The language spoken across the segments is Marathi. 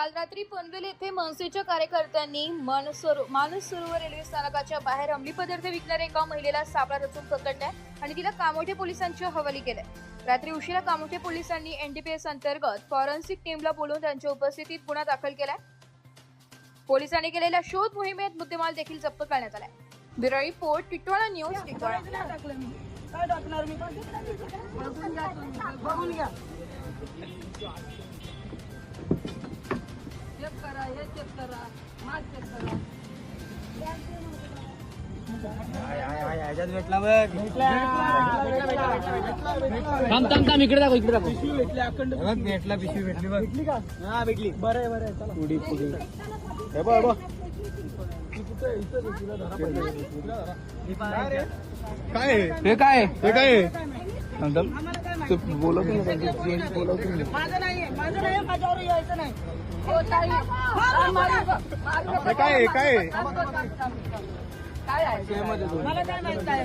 काल रात्री पनवेल येथे मनसेच्या कार्यकर्त्यांनी मानस सरोवर रेल्वे स्थानकाच्या बाहेर अंमली पदार्थ विकणाऱ्या एका महिलेला सापळा रचून पकडलाय आणि तिला कामोठे पोलिसांच्या हवाली केलंय। रात्री उशिरा कामोठे पोलिसांनी एनडीपीएस अंतर्गत फॉरेन्सिक टीमला बोलवून त्यांच्या उपस्थितीत गुन्हा दाखल केलाय। पोलिसांनी केलेल्या शोध मोहिमेत मुद्देमाल देखील जप्त करण्यात आलाय। Bureau report, Titwala news, Titwala. काय टाकणार मी? बघून घ्या। चेक करा, हे चेक करा, माल चेक करा। ह्याच्यात भेटला बघ, थांब इकडे दाखव, इकडे दाखव। पिशवी भेटली अखंड बघ, भेटला पिशवी भेटली बघ। भेटली का? हा भेटली। बरं आहे, बरं आहे, चला। पुढे हे बघ बघ, कुठे इथं तुला धरा पडलं। काय आहे? हे काय हे काय आहे? आम्हाला काय माहिती? बोलवतो ना, बोलवतो ना। माझं नाहीये, माझं नाही, माझ्यावर यायचं नाही। हो ताई, हे काय आहे? काय आहे? काय आहे? मला काय माहित आहे?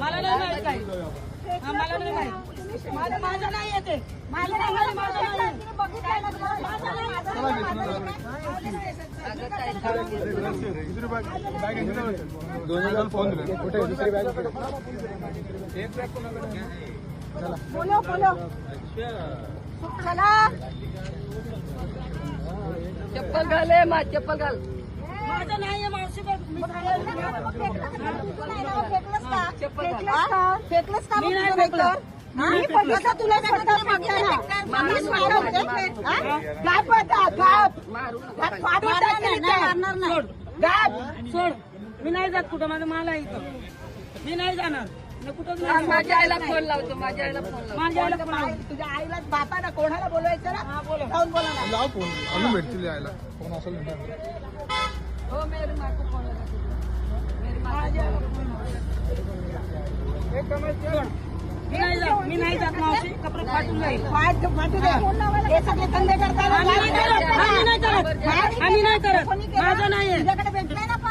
मला नाही माहित काय? हा, मला नाही माहित। माझं नाही येते, माझं नाही, माझं नाही। फोन कुठे दुसरी बॅग बोलो बोलो, चला। चप्पल घाले, चप्पल घाल। माझं नाहीये मावशी, फेकलंस का? मी नाही फेकलं। तुला सोड, मी नाही जात कुठं, माझा माल आहे इथं, मी नाही जाणार कुठं। माझ्या आईला फोन लावतो, माझ्या आईला फोन लावतो, माझ्या आईला फोन लावतो। तुझ्या आईला, बापाला, कोणाला बोलवायचं ना? जाऊन बोला ना। लाव फोन, अजून भेटतील यायला फोन असेल। हो, मेरे माँ को फोन लगा दीजिए, मेरी माँ। मी नाही जात मावशी, कपडे फाटून जाईल। फाटू दे, हे सगळे धंदे करतात। आम्ही नाही करत, माझं नाहीये,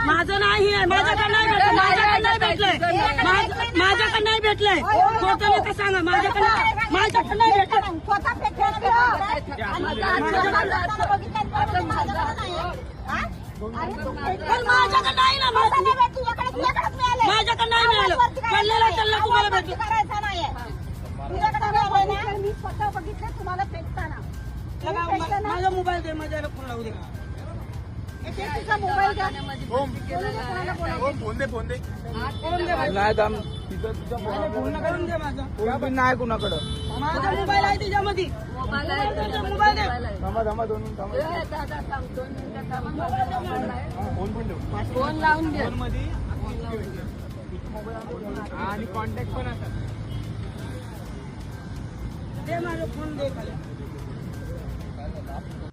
माझं नाहीये, माझ्याकडे नाही भेटलंय, माझ्याकडे नाही भेटलंय, माझ्याकडे नाही भेटलंय। खोटं नका सांगा, माझ्याकडे नाही भेटलं। पण माझ्याकडे नाही ना, माझ्याकडे नाही मिळालं, पडलेला त्यांना तुम्हाला भेटलं। मी स्वतः बघितलं तुम्हाला फेकताना। माझा मोबाईल दे, माझ्याला फोन लावू दे। मोबाईल द्या, फोन दे, फोन दे। नाही दम पूर्ण करून दे माझा। कोण नाही कुणाकडं। माझा मोबाईल आहे त्याच्यामध्ये, मोबाईल दे। थांबा 2 मिनिट फोन पण ठेव, फोन लावून दे। फोन मध्ये आणि कॉन्टॅक्ट पण असतात। दे माझा फोन, दे खाली।